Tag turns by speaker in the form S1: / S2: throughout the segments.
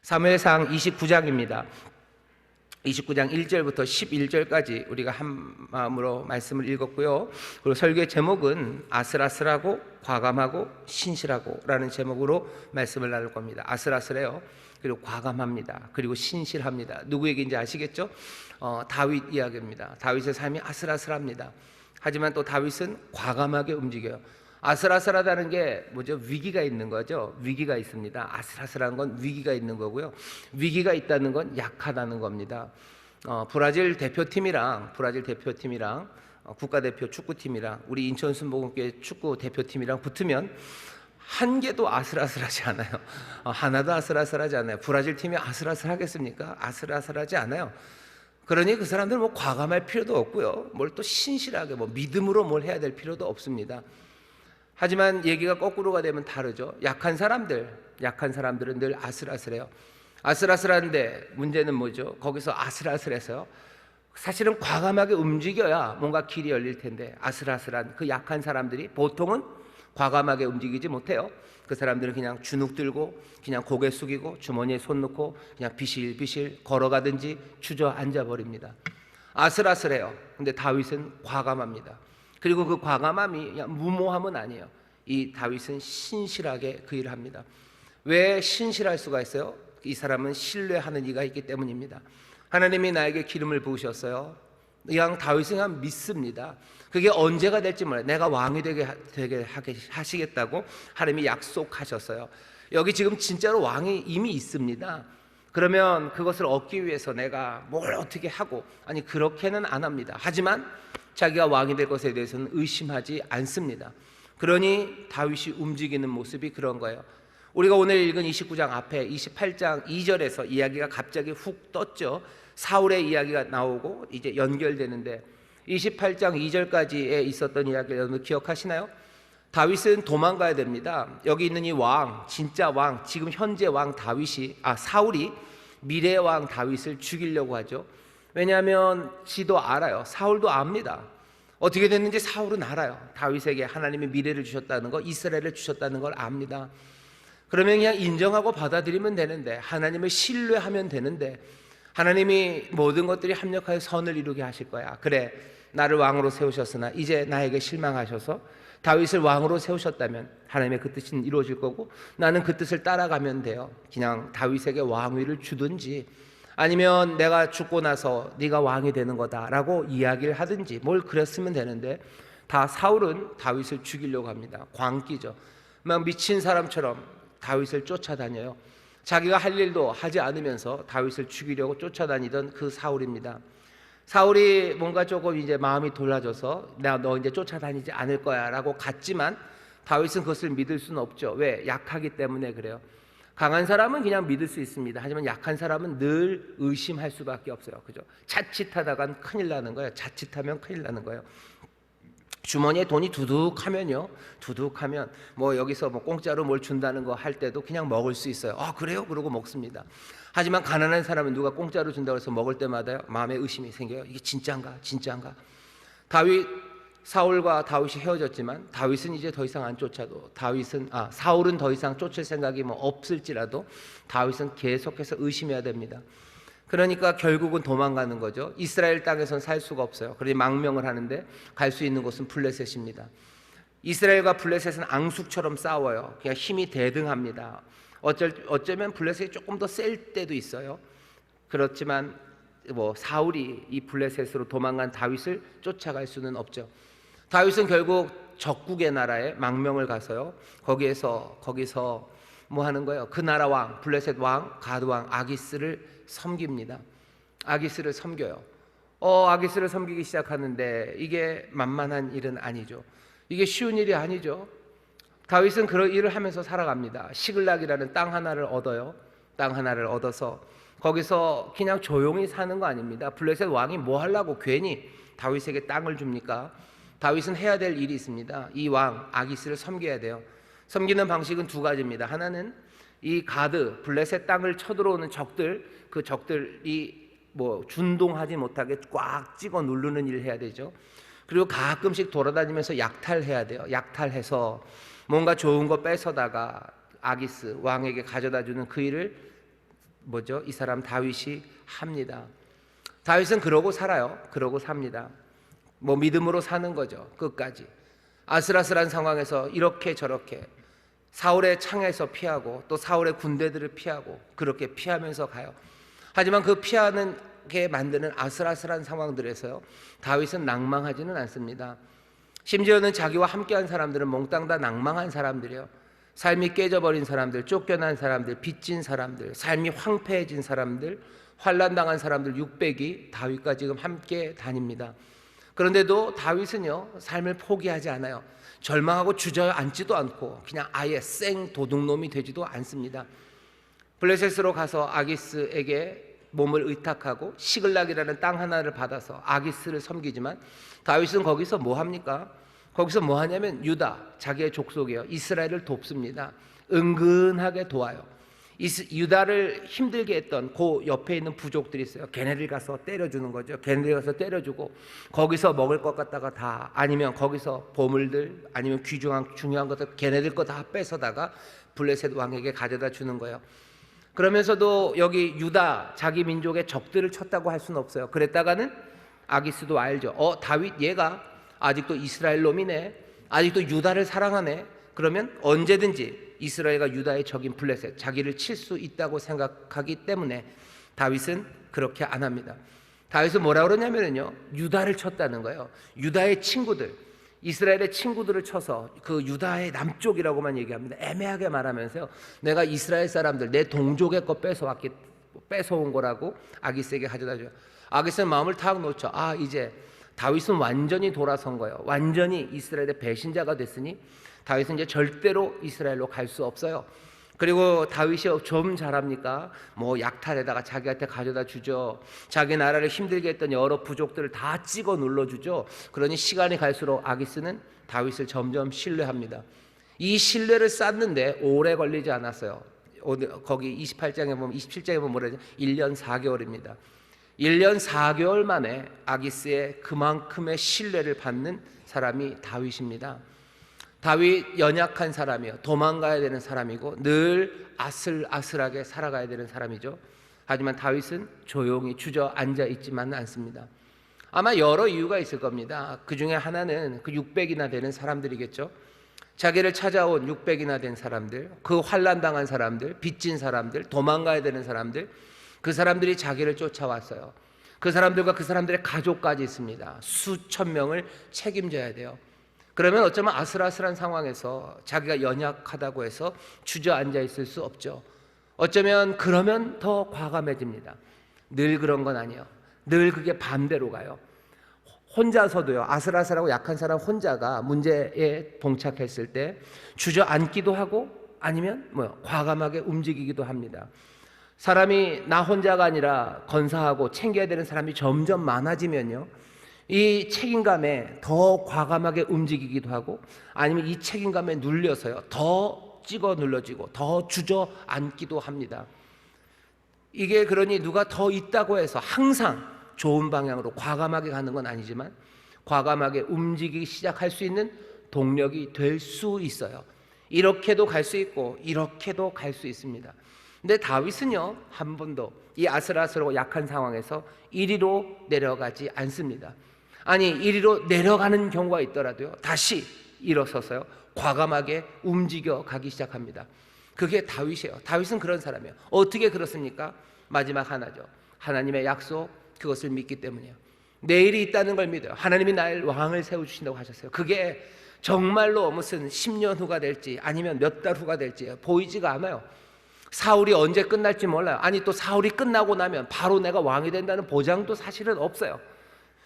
S1: 사무엘상 29장입니다. 29장 1절부터 11절까지 우리가 한 마음으로 말씀을 읽었고요. 그리고 설교의 제목은 아슬아슬하고 과감하고 신실하고 라는 제목으로 말씀을 나눌 겁니다. 아슬아슬해요. 그리고 과감합니다. 그리고 신실합니다. 누구 얘기인지 아시겠죠? 다윗 이야기입니다. 다윗의 삶이 아슬아슬합니다. 하지만 또 다윗은 과감하게 움직여요. 아슬아슬하다는 게 뭐죠? 위기가 있는 거죠. 위기가 있습니다. 아슬아슬한 건 위기가 있는 거고요. 위기가 있다는 건 약하다는 겁니다. 브라질 대표팀이랑 국가대표 축구팀이랑 우리 인천 순복음교회 축구 대표팀이랑 붙으면 한 개도 아슬아슬하지 않아요. 하나도 아슬아슬하지 않아요. 브라질 팀이 아슬아슬하겠습니까? 아슬아슬하지 않아요. 그러니 그 사람들은 뭐 과감할 필요도 없고요. 뭘 또 신실하게 믿음으로 뭘 해야 될 필요도 없습니다. 하지만 얘기가 거꾸로가 되면 다르죠. 약한 사람들은 늘 아슬아슬해요. 아슬아슬한데 문제는 뭐죠? 거기서 아슬아슬해서요. 사실은 과감하게 움직여야 뭔가 길이 열릴 텐데 아슬아슬한 그 약한 사람들이 보통은 과감하게 움직이지 못해요. 그 사람들은 그냥 주눅 들고 그냥 고개 숙이고 주머니에 손 넣고 그냥 비실비실 걸어가든지 주저앉아 버립니다. 아슬아슬해요. 근데 다윗은 과감합니다. 그리고 그 과감함이 그냥 무모함은 아니에요. 이 다윗은 신실하게 그 일을 합니다. 왜 신실할 수가 있어요? 이 사람은 신뢰하는 이가 있기 때문입니다. 하나님이 나에게 기름을 부으셨어요. 그냥 다윗은 그냥 믿습니다. 그게 언제가 될지 몰라요. 내가 왕이 되게 하시겠다고 하나님이 약속하셨어요. 여기 지금 진짜로 왕이 이미 있습니다. 그러면 그것을 얻기 위해서 내가 뭘 어떻게 하고 그렇게는 안 합니다. 하지만 자기가 왕이 될 것에 대해서는 의심하지 않습니다. 그러니 다윗이 움직이는 모습이 그런 거예요. 우리가 오늘 읽은 29장 앞에 28장 2절에서 이야기가 갑자기 훅 떴죠. 사울의 이야기가 나오고 이제 연결되는데 28장 2절까지에 있었던 이야기를 여러분 기억하시나요? 다윗은 도망가야 됩니다. 여기 있는 이 왕, 진짜 왕, 지금 현재 왕 사울이 미래의 왕 다윗을 죽이려고 하죠. 왜냐하면 지도 알아요. 사울도 압니다. 어떻게 됐는지 사울은 알아요. 다윗에게 하나님이 미래를 주셨다는 거, 이스라엘을 주셨다는 걸 압니다. 그러면 그냥 인정하고 받아들이면 되는데, 하나님을 신뢰하면 되는데, 하나님이 모든 것들이 합력하여 선을 이루게 하실 거야. 그래, 나를 왕으로 세우셨으나 이제 나에게 실망하셔서 다윗을 왕으로 세우셨다면 하나님의 그 뜻은 이루어질 거고 나는 그 뜻을 따라가면 돼요. 그냥 다윗에게 왕위를 주든지 아니면 내가 죽고 나서 네가 왕이 되는 거다라고 이야기를 하든지 뭘 그랬으면 되는데, 다 사울은 다윗을 죽이려고 합니다. 광기죠. 막 미친 사람처럼 다윗을 쫓아다녀요. 자기가 할 일도 하지 않으면서 다윗을 죽이려고 쫓아다니던 그 사울입니다. 사울이 뭔가 조금 이제 마음이 돌라져서 내가 너 이제 쫓아다니지 않을 거야 라고 갔지만 다윗은 그것을 믿을 수는 없죠. 왜? 약하기 때문에 그래요. 강한 사람은 그냥 믿을 수 있습니다. 하지만 약한 사람은 늘 의심할 수밖에 없어요. 그죠? 자칫하다간 큰일 나는 거예요. 자칫하면 큰일 나는 거예요. 주머니에 돈이 두둑하면 여기서 공짜로 뭘 준다는 거 할 때도 그냥 먹을 수 있어요. 그래요? 그러고 먹습니다. 하지만 가난한 사람은 누가 공짜로 준다고 해서 먹을 때마다 마음에 의심이 생겨요. 이게 진짜인가? 사울과 다윗이 헤어졌지만 다윗은 이제 더 이상 안 쫓아도 사울은 더 이상 쫓을 생각이 없을지라도 다윗은 계속해서 의심해야 됩니다. 그러니까 결국은 도망가는 거죠. 이스라엘 땅에선 살 수가 없어요. 그러니 망명을 하는데 갈 수 있는 곳은 블레셋입니다. 이스라엘과 블레셋은 앙숙처럼 싸워요. 그냥 힘이 대등합니다. 어쩌면 블레셋이 조금 더 셀 때도 있어요. 그렇지만 사울이 이 블레셋으로 도망간 다윗을 쫓아갈 수는 없죠. 다윗은 결국 적국의 나라에 망명을 가서요. 거기서 뭐 하는 거예요? 그 나라 왕, 블레셋 왕, 가드 왕 아기스를 섬깁니다. 아기스를 섬겨요. 아기스를 섬기기 시작하는데 이게 만만한 일은 아니죠. 이게 쉬운 일이 아니죠. 다윗은 그런 일을 하면서 살아갑니다. 시글락이라는 땅 하나를 얻어요. 땅 하나를 얻어서 거기서 그냥 조용히 사는 거 아닙니다. 블레셋 왕이 뭐 하려고 괜히 다윗에게 땅을 줍니까? 다윗은 해야 될 일이 있습니다. 이 왕 아기스를 섬겨야 돼요. 섬기는 방식은 두 가지입니다. 하나는 이 가드 블레셋 땅을 쳐들어오는 적들, 그 적들이 준동하지 못하게 꽉 찍어 누르는 일을 해야 되죠. 그리고 가끔씩 돌아다니면서 약탈해야 돼요. 약탈해서 뭔가 좋은 거 뺏어다가 아기스 왕에게 가져다 주는 그 일을 뭐죠? 이 사람 다윗이 합니다. 다윗은 그러고 살아요. 그러고 삽니다. 뭐 믿음으로 사는 거죠. 끝까지. 아슬아슬한 상황에서 이렇게 저렇게 사울의 창에서 피하고 또 사울의 군대들을 피하고 그렇게 피하면서 가요. 하지만 그 피하는 게 만드는 아슬아슬한 상황들에서요, 다윗은 낭망하지는 않습니다. 심지어는 자기와 함께한 사람들은 몽땅 다 낭망한 사람들이에요. 삶이 깨져버린 사람들, 쫓겨난 사람들, 빚진 사람들, 삶이 황폐해진 사람들, 환난당한 사람들 600이 다윗과 지금 함께 다닙니다. 그런데도 다윗은요, 삶을 포기하지 않아요. 절망하고 주저앉지도 않고 그냥 아예 생 도둑놈이 되지도 않습니다. 블레셋으로 가서 아기스에게 몸을 의탁하고 시글락이라는 땅 하나를 받아서 아기스를 섬기지만 다윗은 거기서 뭐 합니까? 거기서 뭐 하냐면 유다, 자기의 족속이요, 이스라엘을 돕습니다. 은근하게 도와요. 유다를 힘들게 했던 그 옆에 있는 부족들이 있어요. 걔네들 가서 때려주는 거죠. 걔네들 가서 때려주고 거기서 먹을 것 갖다가 다, 아니면 거기서 보물들, 아니면 중요한 것들 걔네들 거 다 뺏어다가 블레셋 왕에게 가져다 주는 거예요. 그러면서도 여기 유다, 자기 민족의 적들을 쳤다고 할 수는 없어요. 그랬다가는 아기스도 알죠. 다윗 얘가 아직도 이스라엘 놈이네, 아직도 유다를 사랑하네. 그러면 언제든지 이스라엘과 유다의 적인 블레셋, 자기를 칠 수 있다고 생각하기 때문에 다윗은 그렇게 안 합니다. 다윗은 뭐라고 그러냐면요, 유다를 쳤다는 거예요. 유다의 친구들, 이스라엘의 친구들을 쳐서 그 유다의 남쪽이라고만 얘기합니다. 애매하게 말하면서요, 내가 이스라엘 사람들 내 동족의 거 뺏어온 거라고 아기스에게 가져다 줘요. 아기스는 마음을 탁 놓죠. 이제 다윗은 완전히 돌아선 거예요. 완전히 이스라엘의 배신자가 됐으니 다윗은 이제 절대로 이스라엘로 갈 수 없어요. 그리고 다윗이 좀 잘합니까? 뭐 약탈에다가 자기한테 가져다 주죠. 자기 나라를 힘들게 했던 여러 부족들을 다 찍어 눌러주죠. 그러니 시간이 갈수록 아기스는 다윗을 점점 신뢰합니다. 이 신뢰를 쌓는데 오래 걸리지 않았어요. 거기 27장에 보면 뭐라 하죠? 1년 4개월입니다. 1년 4개월 만에 아기스의 그만큼의 신뢰를 받는 사람이 다윗입니다. 다윗 연약한 사람이요, 도망가야 되는 사람이고 늘 아슬아슬하게 살아가야 되는 사람이죠. 하지만 다윗은 조용히 주저앉아 있지만은 않습니다. 아마 여러 이유가 있을 겁니다. 그 중에 하나는 그 600이나 되는 사람들이겠죠. 자기를 찾아온 600이나 된 사람들, 그 환난당한 사람들, 빚진 사람들, 도망가야 되는 사람들, 그 사람들이 자기를 쫓아왔어요. 그 사람들과 그 사람들의 가족까지 있습니다. 수천 명을 책임져야 돼요. 그러면 어쩌면 아슬아슬한 상황에서 자기가 연약하다고 해서 주저앉아 있을 수 없죠. 어쩌면 그러면 더 과감해집니다. 늘 그런 건 아니에요. 늘 그게 반대로 가요. 혼자서도요, 아슬아슬하고 약한 사람 혼자가 문제에 봉착했을 때 주저앉기도 하고 아니면 과감하게 움직이기도 합니다. 사람이 나 혼자가 아니라 건사하고 챙겨야 되는 사람이 점점 많아지면요, 이 책임감에 더 과감하게 움직이기도 하고 아니면 이 책임감에 눌려서요, 더 찍어 눌러지고 더 주저앉기도 합니다. 이게 그러니 누가 더 있다고 해서 항상 좋은 방향으로 과감하게 가는 건 아니지만 과감하게 움직이기 시작할 수 있는 동력이 될 수 있어요. 이렇게도 갈 수 있고 이렇게도 갈 수 있습니다. 근데 다윗은요, 한 번도 이 아슬아슬하고 약한 상황에서 이리로 내려가지 않습니다. 아니, 이리로 내려가는 경우가 있더라도요, 다시 일어서서요, 과감하게 움직여 가기 시작합니다. 그게 다윗이에요. 다윗은 그런 사람이에요. 어떻게 그렇습니까? 마지막 하나죠. 하나님의 약속, 그것을 믿기 때문이에요. 내일이 있다는 걸 믿어요. 하나님이 날 왕을 세워주신다고 하셨어요. 그게 정말로 무슨 10년 후가 될지 아니면 몇 달 후가 될지 보이지가 않아요. 사울이 언제 끝날지 몰라요. 아니, 또 사울이 끝나고 나면 바로 내가 왕이 된다는 보장도 사실은 없어요.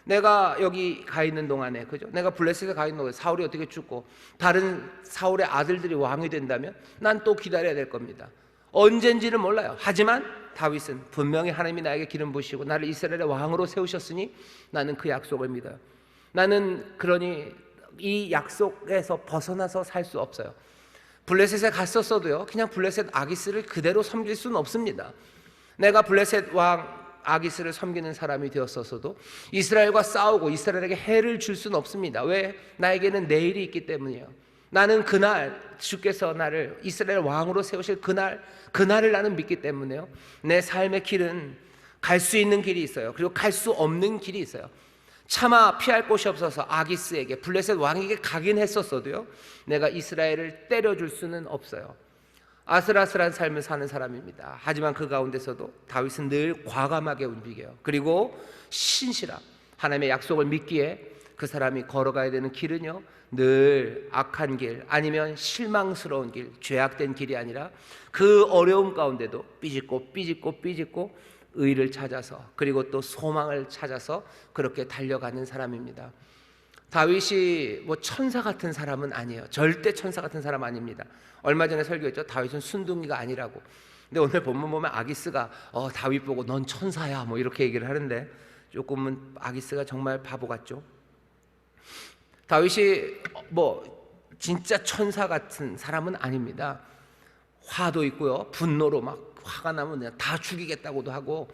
S1: 내가 여기 가 있는 동안에, 그죠? 내가 블레셋에 가 있는 동안에 사울이 어떻게 죽고 다른 사울의 아들들이 왕이 된다면 난 또 기다려야 될 겁니다. 언젠지는 몰라요. 하지만 다윗은 분명히 하나님이 나에게 기름 부으시고 나를 이스라엘의 왕으로 세우셨으니 나는 그 약속을 믿어요. 나는 그러니 이 약속에서 벗어나서 살 수 없어요. 블레셋에 갔었어도요, 그냥 블레셋 아기스를 그대로 섬길 수는 없습니다. 내가 블레셋 왕 아기스를 섬기는 사람이 되었었어도 이스라엘과 싸우고 이스라엘에게 해를 줄 수는 없습니다. 왜? 나에게는 내일이 있기 때문이에요. 나는 그날 주께서 나를 이스라엘 왕으로 세우실 그날을 나는 믿기 때문에요. 내 삶의 길은 갈 수 있는 길이 있어요. 그리고 갈 수 없는 길이 있어요. 차마 피할 곳이 없어서 아기스에게, 블레셋 왕에게 가긴 했었어도요, 내가 이스라엘을 때려줄 수는 없어요. 아슬아슬한 삶을 사는 사람입니다. 하지만 그 가운데서도 다윗은 늘 과감하게 움직여요. 그리고 신실함, 하나님의 약속을 믿기에 그 사람이 걸어가야 되는 길은요, 늘 악한 길, 아니면 실망스러운 길, 죄악된 길이 아니라 그 어려움 가운데도 삐짓고 의를 찾아서, 그리고 또 소망을 찾아서 그렇게 달려가는 사람입니다. 다윗이 뭐 천사 같은 사람은 아니에요. 절대 천사 같은 사람 아닙니다. 얼마 전에 설교했죠. 다윗은 순둥이가 아니라고. 근데 오늘 본문 보면 아기스가 다윗 보고 넌 천사야 뭐 이렇게 얘기를 하는데, 조금은 아기스가 정말 바보 같죠. 다윗이 뭐 진짜 천사 같은 사람은 아닙니다. 화도 있고요, 분노로 막 화가 나면 그냥 다 죽이겠다고도 하고,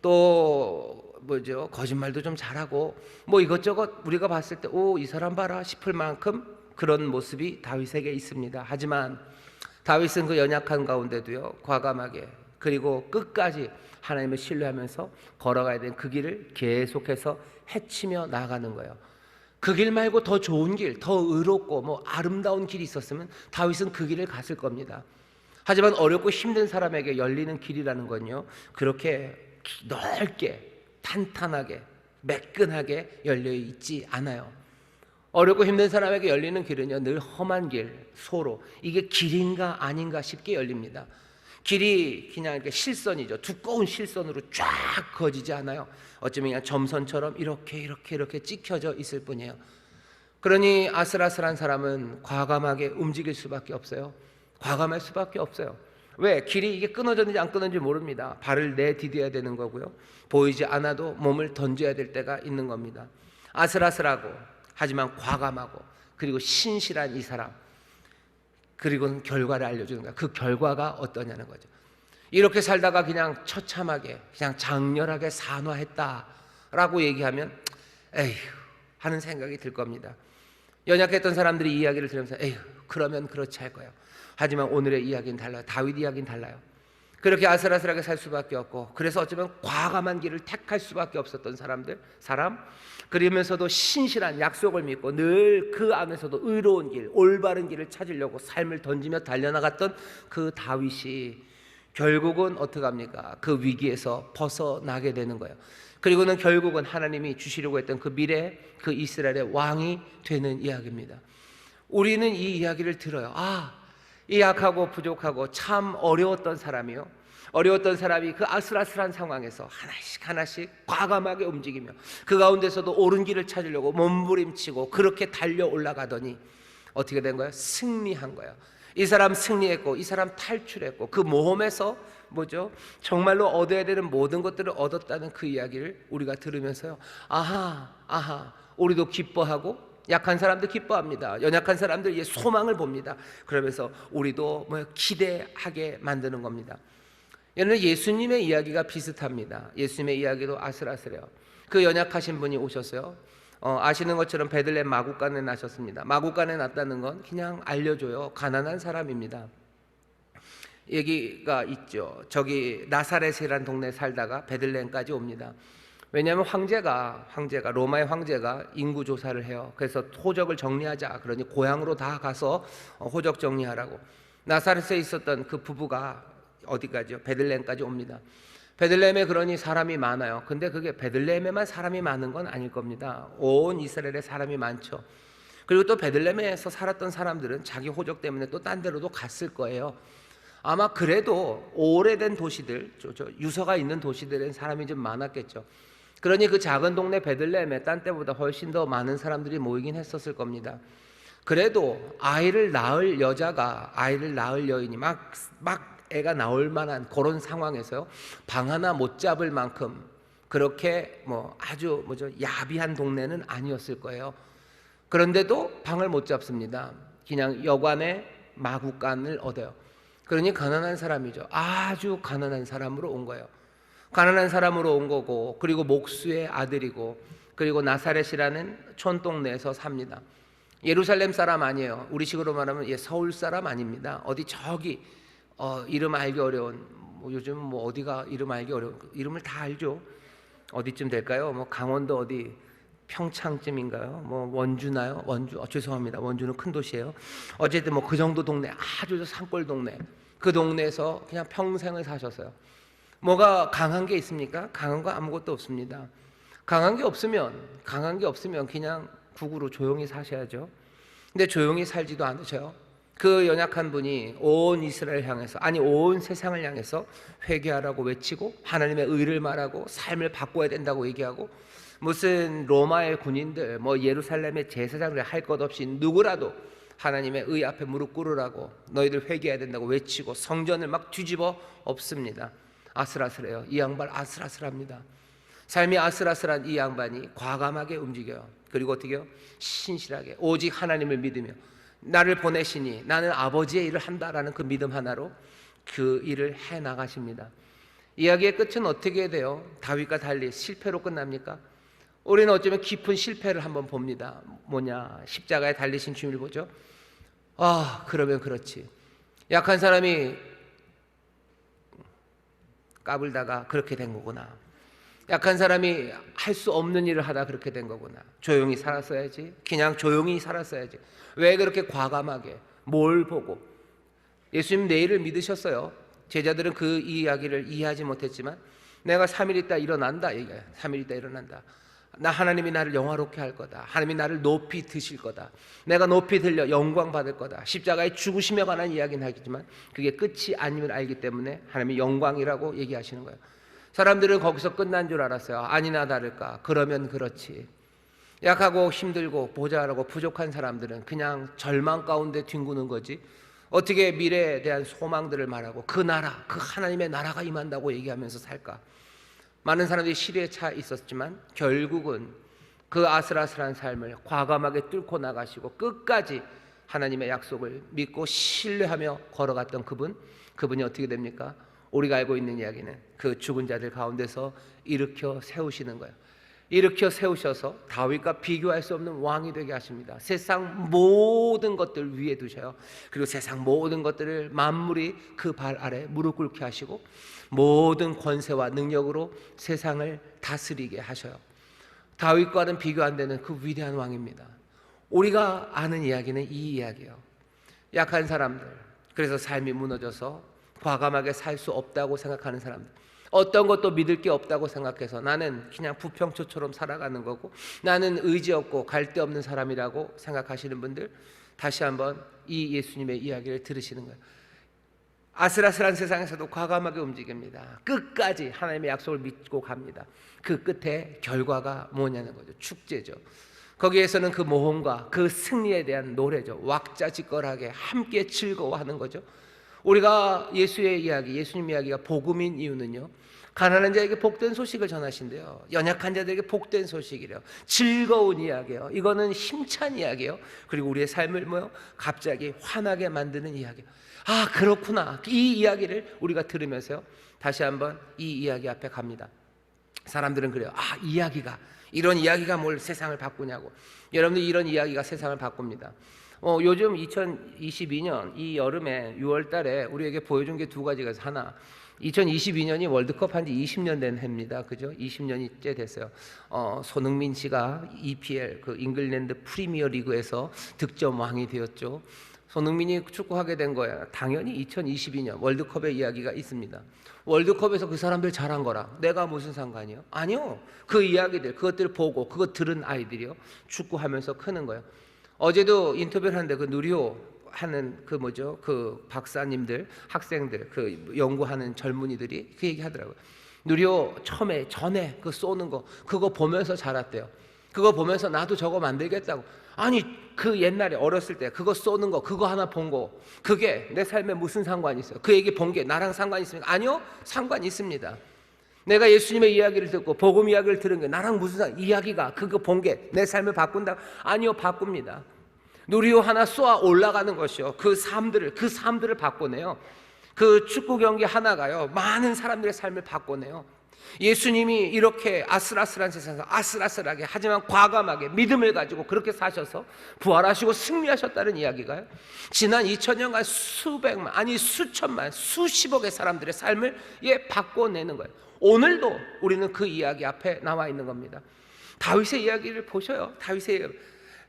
S1: 또 뭐죠, 거짓말도 좀 잘하고, 뭐 이것저것 우리가 봤을 때 이 사람 봐라 싶을 만큼 그런 모습이 다윗에게 있습니다. 하지만 다윗은 그 연약한 가운데도요, 과감하게, 그리고 끝까지 하나님을 신뢰하면서 걸어가야 되는 그 길을 계속해서 헤치며 나아가는 거예요. 그 길 말고 더 좋은 길, 더 의롭고 뭐 아름다운 길이 있었으면 다윗은 그 길을 갔을 겁니다. 하지만 어렵고 힘든 사람에게 열리는 길이라는 건요, 그렇게 넓게, 탄탄하게, 매끈하게 열려 있지 않아요. 어렵고 힘든 사람에게 열리는 길은요, 늘 험한 길, 소로, 이게 길인가 아닌가 싶게 열립니다. 길이 그냥 이렇게 실선이죠. 두꺼운 실선으로 쫙 그어지지 않아요. 어쩌면 그냥 점선처럼 이렇게 찍혀져 있을 뿐이에요. 그러니 아슬아슬한 사람은 과감하게 움직일 수밖에 없어요. 과감할 수밖에 없어요. 왜? 길이 이게 끊어졌는지 안 끊어졌는지 모릅니다. 발을 내디뎌야 되는 거고요, 보이지 않아도 몸을 던져야 될 때가 있는 겁니다. 아슬아슬하고 하지만 과감하고 그리고 신실한 이 사람, 그리고는 결과를 알려주는 거야. 그 결과가 어떠냐는 거죠. 이렇게 살다가 그냥 처참하게, 그냥 장렬하게 산화했다라고 얘기하면 에휴 하는 생각이 들 겁니다. 연약했던 사람들이 이 이야기를 들으면서 에휴 그러면 그렇지 할 거예요. 하지만 오늘의 이야기는 달라요. 다윗 이야기는 달라요. 그렇게 아슬아슬하게 살 수밖에 없고, 그래서 어쩌면 과감한 길을 택할 수밖에 없었던 사람, 그러면서도 신실한 약속을 믿고 늘 그 안에서도 의로운 길, 올바른 길을 찾으려고 삶을 던지며 달려나갔던 그 다윗이 결국은 어떻게 합니까? 그 위기에서 벗어나게 되는 거예요. 그리고는 결국은 하나님이 주시려고 했던 그 미래, 그 이스라엘의 왕이 되는 이야기입니다. 우리는 이 이야기를 들어요. 이 약하고 부족하고 참 어려웠던 사람이요, 어려웠던 사람이 그 아슬아슬한 상황에서 하나씩 과감하게 움직이며 그 가운데서도 옳은 길을 찾으려고 몸부림치고 그렇게 달려 올라가더니 어떻게 된 거예요? 승리한 거예요. 이 사람 승리했고, 이 사람 탈출했고, 그 모험에서 뭐죠? 정말로 얻어야 되는 모든 것들을 얻었다는 그 이야기를 우리가 들으면서요, 아하 우리도 기뻐하고, 약한 사람들 기뻐합니다. 연약한 사람들 이제 소망을 봅니다. 그러면서 우리도 기대하게 만드는 겁니다. 얘는 예수님의 이야기가 비슷합니다. 예수님의 이야기도 아슬아슬해요. 그 연약하신 분이 오셨어요. 아시는 것처럼 베들레헴 마구간에 나셨습니다. 마구간에 났다는 건 그냥 알려줘요. 가난한 사람입니다. 얘기가 있죠. 저기 나사렛이라는 동네에 살다가 베들레헴까지 옵니다. 왜냐하면 황제가 로마의 황제가 인구 조사를 해요. 그래서 호적을 정리하자 그러니 고향으로 다 가서 호적 정리하라고. 나사렛에 있었던 그 부부가 어디까지요? 베들레헴까지 옵니다. 베들레헴에 그러니 사람이 많아요. 근데 그게 베들레헴에만 사람이 많은 건 아닐 겁니다. 온 이스라엘에 사람이 많죠. 그리고 또 베들레헴에서 살았던 사람들은 자기 호적 때문에 또 딴 데로도 갔을 거예요. 아마 그래도 오래된 도시들, 유서가 있는 도시들엔 사람이 좀 많았겠죠. 그러니 그 작은 동네 베들레헴에 딴 때보다 훨씬 더 많은 사람들이 모이긴 했었을 겁니다. 그래도 아이를 낳을 여인이 막 애가 나올 만한 그런 상황에서요, 방 하나 못 잡을 만큼 그렇게 아주 야비한 동네는 아니었을 거예요. 그런데도 방을 못 잡습니다. 그냥 여관에 마구간을 얻어요. 그러니 가난한 사람이죠. 아주 가난한 사람으로 온 거예요. 가난한 사람으로 온 거고, 그리고 목수의 아들이고, 그리고 나사렛이라는 촌동네에서 삽니다. 예루살렘 사람 아니에요. 우리식으로 말하면 서울 사람 아닙니다. 어디 저기 이름 알기 어려운, 요즘 어디가 이름 알기 어려운, 이름을 다 알죠. 어디쯤 될까요? 강원도 어디 평창쯤인가요? 원주나요? 원주, 죄송합니다. 원주는 큰 도시예요. 어쨌든 그 정도 동네, 아주 산골 동네. 그 동네에서 그냥 평생을 사셨어요. 뭐가 강한 게 있습니까? 강한 거 아무것도 없습니다. 강한 게 없으면 그냥 국으로 조용히 사셔야죠. 근데 조용히 살지도 않으셔요. 그 연약한 분이 온 이스라엘 향해서, 아니 온 세상을 향해서 회개하라고 외치고 하나님의 의를 말하고 삶을 바꿔야 된다고 얘기하고, 무슨 로마의 군인들, 예루살렘의 제사장들 할 것 없이 누구라도 하나님의 의 앞에 무릎 꿇으라고, 너희들 회개해야 된다고 외치고 성전을 막 뒤집어 엎습니다. 아슬아슬해요. 이 양반 아슬아슬합니다. 삶이 아슬아슬한 이 양반이 과감하게 움직여요. 그리고 어떻게 해요? 신실하게 오직 하나님을 믿으며 나를 보내시니 나는 아버지의 일을 한다라는 그 믿음 하나로 그 일을 해나가십니다. 이야기의 끝은 어떻게 돼요? 다윗과 달리 실패로 끝납니까? 우리는 어쩌면 깊은 실패를 한번 봅니다. 뭐냐? 십자가에 달리신 주님을 보죠. 그러면 그렇지. 약한 사람이 까불다가 그렇게 된 거구나. 약한 사람이 할 수 없는 일을 하다 그렇게 된 거구나. 조용히 살았어야지. 그냥 조용히 살았어야지. 왜 그렇게 과감하게 뭘 보고? 예수님 내일을 믿으셨어요. 제자들은 그 이야기를 이해하지 못했지만 내가 3일 있다 일어난다 얘기해요. 3일 있다 일어난다. 하나님이 나를 영화롭게 할 거다. 하나님이 나를 높이 드실 거다. 내가 높이 들려 영광 받을 거다. 십자가의 죽으심에 관한 이야기는 하겠지만 그게 끝이 아님을 알기 때문에 하나님이 영광이라고 얘기하시는 거예요. 사람들은 거기서 끝난 줄 알았어요. 아니나 다를까. 그러면 그렇지. 약하고 힘들고 모자라고 부족한 사람들은 그냥 절망 가운데 뒹구는 거지. 어떻게 미래에 대한 소망들을 말하고 그 나라, 그 하나님의 나라가 임한다고 얘기하면서 살까? 많은 사람들이 시대에 차 있었지만 결국은 그 아슬아슬한 삶을 과감하게 뚫고 나가시고 끝까지 하나님의 약속을 믿고 신뢰하며 걸어갔던 그분이 어떻게 됩니까? 우리가 알고 있는 이야기는 그 죽은 자들 가운데서 일으켜 세우시는 거예요. 일으켜 세우셔서 다윗과 비교할 수 없는 왕이 되게 하십니다. 세상 모든 것들 위에 두셔요. 그리고 세상 모든 것들을 만물이 그 발 아래 무릎 꿇게 하시고 모든 권세와 능력으로 세상을 다스리게 하셔요. 다윗과는 비교 안 되는 그 위대한 왕입니다. 우리가 아는 이야기는 이 이야기예요. 약한 사람들, 그래서 삶이 무너져서 과감하게 살 수 없다고 생각하는 사람들, 어떤 것도 믿을 게 없다고 생각해서 나는 그냥 부평초처럼 살아가는 거고 나는 의지 없고 갈데 없는 사람이라고 생각하시는 분들, 다시 한번 이 예수님의 이야기를 들으시는 거예요. 아슬아슬한 세상에서도 과감하게 움직입니다. 끝까지 하나님의 약속을 믿고 갑니다. 그 끝에 결과가 뭐냐는 거죠. 축제죠. 거기에서는 그 모험과 그 승리에 대한 노래죠. 왁자지껄하게 함께 즐거워하는 거죠. 우리가 예수의 이야기, 예수님 이야기가 복음인 이유는요, 가난한 자에게 복된 소식을 전하신대요. 연약한 자들에게 복된 소식이래요. 즐거운 이야기예요. 이거는 힘찬 이야기예요. 그리고 우리의 삶을 갑자기 환하게 만드는 이야기예요. 그렇구나. 이 이야기를 우리가 들으면서요, 다시 한번 이 이야기 앞에 갑니다. 사람들은 그래요. 이런 이야기가 뭘 세상을 바꾸냐고. 여러분들, 이런 이야기가 세상을 바꿉니다. 요즘 2022년 이 여름에 6월 달에 우리에게 보여준 게 두 가지가 있어요. 하나, 2022년이 월드컵 한 지 20년 된 해입니다. 그죠? 20년이째 됐어요. 손흥민 씨가 EPL, 그 잉글랜드 프리미어 리그에서 득점 왕이 되었죠. 손흥민이 축구하게 된 거예요. 당연히 2022년 월드컵의 이야기가 있습니다. 월드컵에서 그 사람들 잘한 거랑 내가 무슨 상관이요? 아니요. 그 이야기들, 그것들을 보고 그거 들은 아이들이요, 축구하면서 크는 거예요. 어제도 인터뷰를 하는데 그 누리호 하는 그 박사님들, 학생들, 그 연구하는 젊은이들이 그 얘기 하더라고요. 누리호 전에 그 쏘는 거, 그거 보면서 자랐대요. 그거 보면서 나도 저거 만들겠다고. 아니, 그 옛날에 어렸을 때 그거 쏘는 거, 그거 하나 본 거, 그게 내 삶에 무슨 상관이 있어요? 그 얘기 본 게 나랑 상관이 있습니까? 아니요, 상관이 있습니다. 내가 예수님의 이야기를 듣고 복음 이야기를 들은 게 나랑 무슨 이야기가, 그거 본 게 내 삶을 바꾼다? 아니요, 바꿉니다. 누리호 하나 쏘아 올라가는 것이요, 그 삶들을 바꿔내요. 그 축구 경기 하나가요, 많은 사람들의 삶을 바꿔내요. 예수님이 이렇게 아슬아슬한 세상에서 아슬아슬하게 하지만 과감하게 믿음을 가지고 그렇게 사셔서 부활하시고 승리하셨다는 이야기가요, 지난 2000년간 수백만 아니 수천만 수십억의 사람들의 삶을 바꿔내는 거예요. 오늘도 우리는 그 이야기 앞에 나와 있는 겁니다. 다윗의 이야기를 보셔요. 다윗의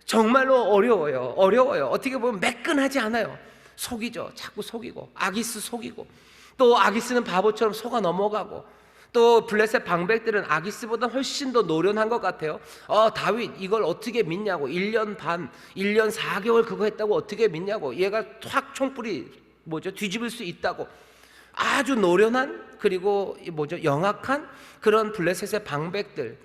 S1: 정말로 어려워요. 어떻게 보면 매끈하지 않아요. 속이죠. 자꾸 속이고 아기스 속이고, 또 아기스는 바보처럼 속아 넘어가고, 또 블레셋 방백들은 아기스보다 훨씬 더 노련한 것 같아요. 다윗 이걸 어떻게 믿냐고, 1년 반 1년 4개월 그거 했다고 어떻게 믿냐고, 얘가 확 총불이 뒤집을 수 있다고. 아주 노련한, 그리고 영악한 그런 블레셋의 방백들,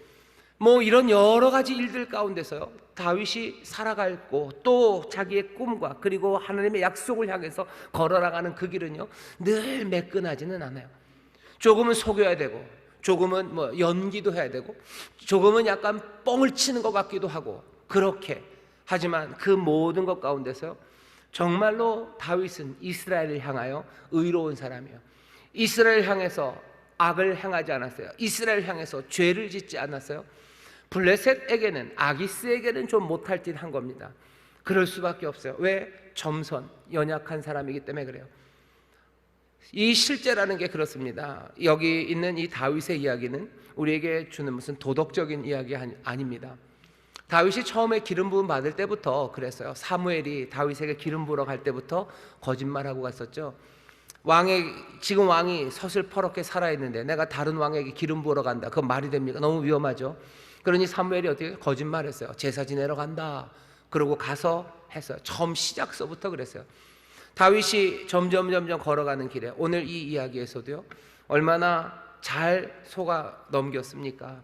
S1: 이런 여러 가지 일들 가운데서요, 다윗이 살아가고 또 자기의 꿈과 그리고 하나님의 약속을 향해서 걸어나가는 그 길은요, 늘 매끈하지는 않아요. 조금은 속여야 되고, 조금은 연기도 해야 되고, 조금은 약간 뻥을 치는 것 같기도 하고, 그렇게 하지만 그 모든 것 가운데서 정말로 다윗은 이스라엘을 향하여 의로운 사람이에요. 이스라엘 향해서 악을 행하지 않았어요. 이스라엘 향해서 죄를 짓지 않았어요. 블레셋에게는, 아기스에게는 좀 못할 듯 한 겁니다. 그럴 수밖에 없어요. 왜? 점선, 연약한 사람이기 때문에 그래요. 이 실제라는 게 그렇습니다. 여기 있는 이 다윗의 이야기는 우리에게 주는 무슨 도덕적인 이야기 아닙니다. 다윗이 처음에 기름 부음 받을 때부터 그랬어요. 사무엘이 다윗에게 기름 부으러 갈 때부터 거짓말하고 갔었죠. 지금 왕이 서슬퍼렇게 살아있는데 내가 다른 왕에게 기름 부으러 간다, 그건 말이 됩니까? 너무 위험하죠. 그러니 사무엘이 어떻게 거짓말했어요. 제사 지내러 간다. 그러고 가서 했어요. 처음 시작서부터 그랬어요. 다윗이 점점 걸어가는 길에 오늘 이 이야기에서도요, 얼마나 잘 속아 넘겼습니까?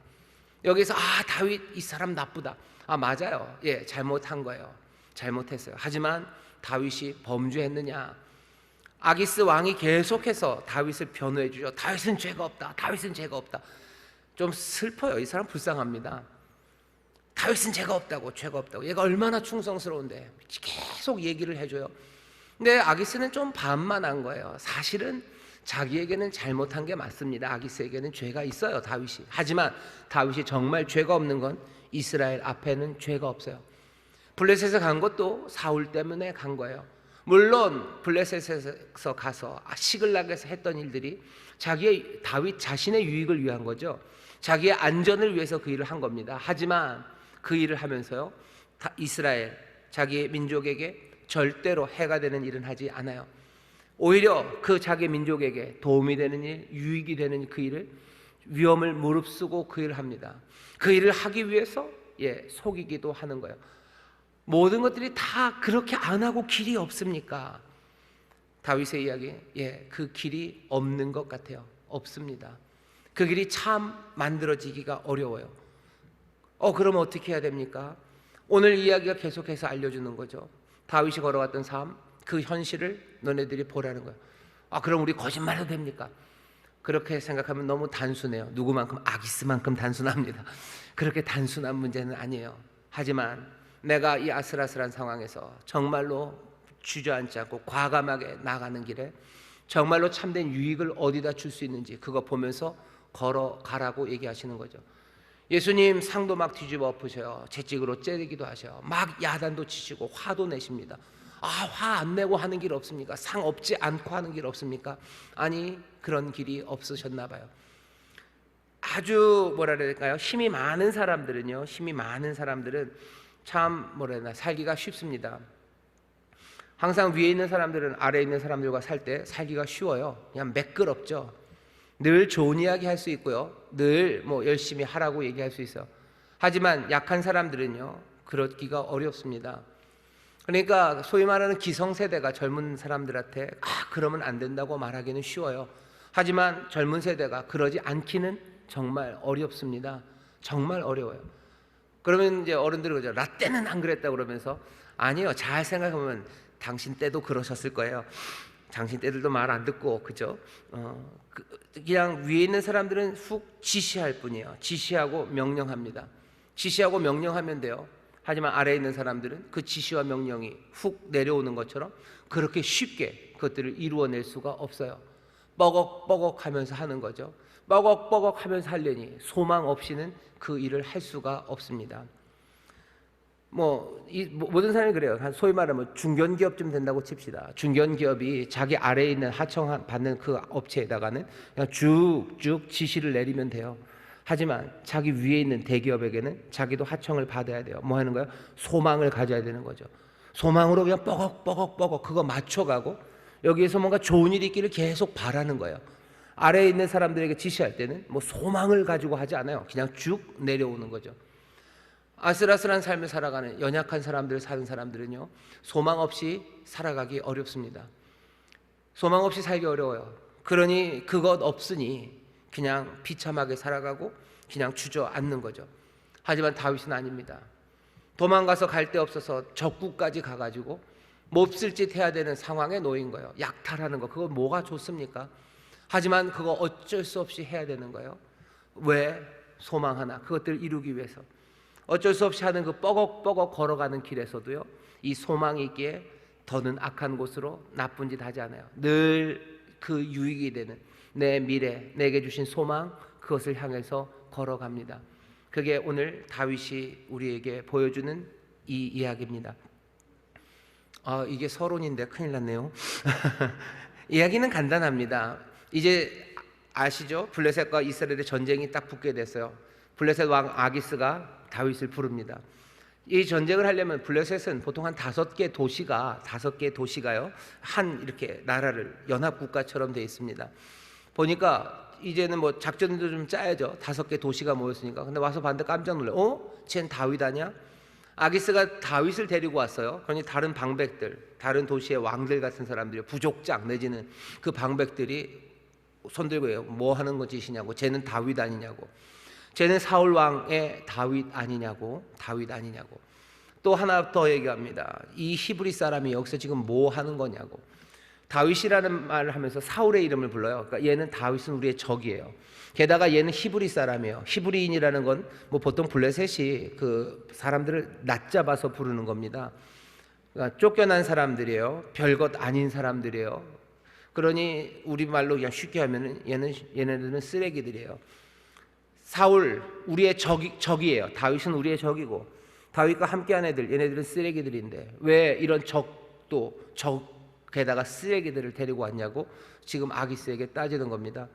S1: 여기서 다윗 이 사람 나쁘다. 맞아요. 잘못한 거예요. 잘못했어요. 하지만 다윗이 범죄했느냐? 아기스 왕이 계속해서 다윗을 변호해 주죠. 다윗은 죄가 없다. 다윗은 죄가 없다. 좀 슬퍼요. 이 사람 불쌍합니다. 다윗은 죄가 없다고, 죄가 없다고. 얘가 얼마나 충성스러운데 계속 얘기를 해줘요. 근데 아기스는 좀 반만한 거예요. 사실은 자기에게는 잘못한 게 맞습니다. 아기스에게는 죄가 있어요, 다윗이. 하지만 다윗이 정말 죄가 없는 건 이스라엘 앞에는 죄가 없어요. 블레셋에 간 것도 사울 때문에 간 거예요. 물론 블레셋에서 가서 시글락에서 했던 일들이 다윗 자신의 유익을 위한 거죠. 자기의 안전을 위해서 그 일을 한 겁니다. 하지만 그 일을 하면서요, 이스라엘, 자기의 민족에게 절대로 해가 되는 일은 하지 않아요. 오히려 그 자기 민족에게 도움이 되는 일, 유익이 되는 그 일을, 위험을 무릅쓰고 그 일을 합니다. 그 일을 하기 위해서 속이기도 하는 거예요. 모든 것들이 다 그렇게 안 하고 길이 없습니까? 다윗의 이야기, 그 길이 없는 것 같아요. 없습니다. 그 길이 참 만들어지기가 어려워요. 그러면 어떻게 해야 됩니까? 오늘 이야기가 계속해서 알려주는 거죠. 다윗이 걸어갔던 삶, 그 현실을 너네들이 보라는 거예요. 그럼 우리 거짓말해도 됩니까? 그렇게 생각하면 너무 단순해요. 누구만큼? 아기스만큼 단순합니다. 그렇게 단순한 문제는 아니에요. 하지만 내가 이 아슬아슬한 상황에서 정말로 주저앉지 않고 과감하게 나가는 길에 정말로 참된 유익을 어디다 줄 수 있는지 그거 보면서 걸어가라고 얘기하시는 거죠. 예수님 상도 막 뒤집어 엎으셔요. 채찍으로 째리기도 하셔요. 막 야단도 치시고 화도 내십니다. 화 안 내고 하는 길 없습니까? 상 없지 않고 하는 길 없습니까? 아니, 그런 길이 없으셨나 봐요. 아주 뭐라 그래야 될까요? 힘이 많은 사람들은 참 살기가 쉽습니다. 항상 위에 있는 사람들은 아래에 있는 사람들과 살 때 살기가 쉬워요. 그냥 매끄럽죠. 늘 좋은 이야기 할 수 있고요, 늘 열심히 하라고 얘기할 수 있어요. 하지만 약한 사람들은요, 그러기가 어렵습니다. 그러니까 소위 말하는 기성세대가 젊은 사람들한테 그러면 안 된다고 말하기는 쉬워요. 하지만 젊은 세대가 그러지 않기는 정말 어렵습니다. 정말 어려워요. 그러면 이제 어른들이 그러죠. 나 때는 안 그랬다 그러면서, 아니요, 잘 생각하면 당신 때도 그러셨을 거예요. 당신 때들도 말 안 듣고, 그죠? 그냥 위에 있는 사람들은 훅 지시할 뿐이에요. 지시하고 명령합니다. 지시하고 명령하면 돼요. 하지만 아래에 있는 사람들은 그 지시와 명령이 훅 내려오는 것처럼 그렇게 쉽게 그것들을 이루어낼 수가 없어요. 뻐걱뻐걱 하면서 하는 거죠. 뻐걱뻐걱 하면서 하려니 소망 없이는 그 일을 할 수가 없습니다. 모든 사람이 그래요. 소위 말하면 중견기업쯤 된다고 칩시다. 중견기업이 자기 아래에 있는 하청 받는 그 업체에다가는 그냥 쭉쭉 지시를 내리면 돼요. 하지만 자기 위에 있는 대기업에게는 자기도 하청을 받아야 돼요. 뭐 하는 거예요? 소망을 가져야 되는 거죠. 소망으로 그냥 뻐걱뻐걱 그거 맞춰가고 여기에서 뭔가 좋은 일이 있기를 계속 바라는 거예요. 아래에 있는 사람들에게 지시할 때는 뭐 소망을 가지고 하지 않아요. 그냥 쭉 내려오는 거죠. 아슬아슬한 삶을 살아가는 연약한 사람들 사는 사람들은요, 소망 없이 살아가기 어렵습니다. 소망 없이 살기 어려워요. 그러니 그것 없으니 그냥 비참하게 살아가고 그냥 주저앉는 거죠. 하지만 다윗은 아닙니다. 도망가서 갈 데 없어서 적국까지 가가지고 몹쓸 짓 해야 되는 상황에 놓인 거예요. 약탈하는 거, 그거 뭐가 좋습니까? 하지만 그거 어쩔 수 없이 해야 되는 거예요. 왜? 소망 하나, 그것들을 이루기 위해서. 어쩔 수 없이 하는 그 뻐걱뻐걱 걸어가는 길에서도요, 이 소망이 있기에 더는 악한 곳으로 나쁜 짓 하지 않아요. 늘 그 유익이 되는 내 미래, 내게 주신 소망, 그것을 향해서 걸어갑니다. 그게 오늘 다윗이 우리에게 보여주는 이 이야기입니다. 이게 서론인데 큰일 났네요. 이야기는 간단합니다. 이제 아시죠? 블레셋과 이스라엘의 전쟁이 딱 붙게 됐어요. 블레셋 왕 아기스가 다윗을 부릅니다. 이 전쟁을 하려면 블레셋은 보통 한 5개 도시가요, 한 이렇게 나라를 연합국가처럼 되어 있습니다. 보니까 이제는 뭐 작전도 좀 짜야죠. 5개 도시가 모였으니까. 근데 와서 봤는데 깜짝 놀라요. 쟨 다윗 아니야? 아기스가 다윗을 데리고 왔어요. 그러니 다른 방백들, 다른 도시의 왕들 같은 사람들이, 부족장 내지는 그 방백들이 손들고 해요. 뭐 하는 거 짓이냐고. 쟤는 다윗 아니냐고. 쟤는 사울 왕의 다윗 아니냐고. 또 하나 더 얘기합니다. 이 히브리 사람이 여기서 지금 뭐 하는 거냐고. 다윗이라는 말을 하면서 사울의 이름을 불러요. 그러니까 얘는 다윗은 우리의 적이에요. 게다가 얘는 히브리 사람이에요. 히브리인이라는 건 뭐 보통 블레셋이 그 사람들을 낮잡아서 부르는 겁니다. 그러니까 쫓겨난 사람들이에요. 별것 아닌 사람들이에요. 그러니 우리말로 그냥 쉽게 하면은 얘네들은 쓰레기들이에요. 사울 우리의 적이에요. 다윗은 우리의 적이고 다윗과 함께한 얘네들은 쓰레기들인데 왜 이런 게다가 쓰레기들을 데리고 왔냐고 지금 아기스에게 따지는 겁니다.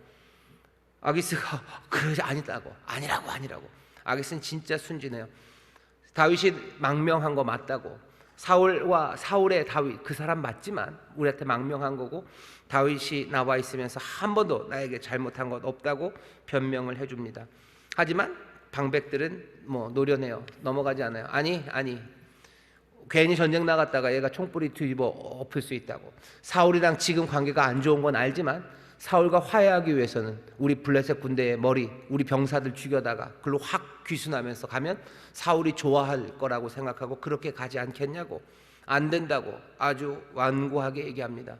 S1: 아기스가 그러지 아니라고. 아기스는 진짜 순진해요. 다윗이 망명한 거 맞다고. 사울의 다윗 그 사람 맞지만 우리한테 망명한 거고 다윗이 나와 있으면서 한 번도 나에게 잘못한 것 없다고 변명을 해줍니다. 하지만 방백들은 뭐 노려내요. 넘어가지 않아요. 아니 괜히 전쟁 나갔다가 얘가 총불이 뒤집어 엎을 수 있다고. 사울이랑 지금 관계가 안 좋은 건 알지만 사울과 화해하기 위해서는 우리 블레셋 군대의 우리 병사들 죽여다가 그걸로 확 귀순하면서 가면 사울이 좋아할 거라고 생각하고 그렇게 가지 않겠냐고. 안 된다고 아주 완고하게 얘기합니다.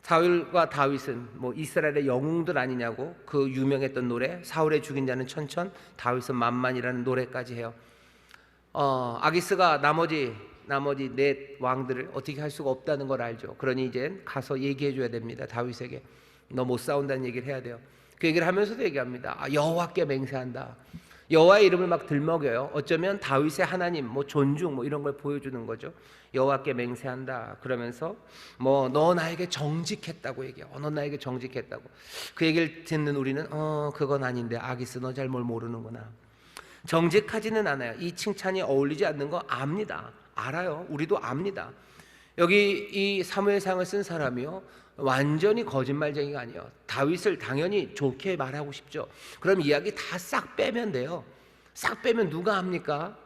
S1: 사울과 다윗은 뭐 이스라엘의 영웅들 아니냐고. 그 유명했던 노래 사울의 죽인 자는 천천, 다윗은 만만이라는 노래까지 해요. 아기스가 나머지 넷 왕들을 어떻게 할 수가 없다는 걸 알죠. 그러니 이제 가서 얘기해 줘야 됩니다. 다윗에게 너 못 싸운다는 얘기를 해야 돼요. 그 얘기를 하면서도 얘기합니다. 여호와께 맹세한다. 여호와의 이름을 막 들먹여요. 어쩌면 다윗의 하나님 뭐 존중 뭐 이런 걸 보여주는 거죠. 여호와께 맹세한다 그러면서 뭐 너 나에게 정직했다고 얘기해요. 너 나에게 정직했다고. 그 얘기를 듣는 우리는 그건 아닌데 아기스 너 잘 뭘 모르는구나. 정직하지는 않아요. 이 칭찬이 어울리지 않는 거 압니다. 알아요. 우리도 압니다. 여기 이 사무엘상을 쓴 사람이요 완전히 거짓말쟁이가 아니에요. 다윗을 당연히 좋게 말하고 싶죠. 그럼 이야기 다 싹 빼면 돼요. 싹 빼면 누가 합니까?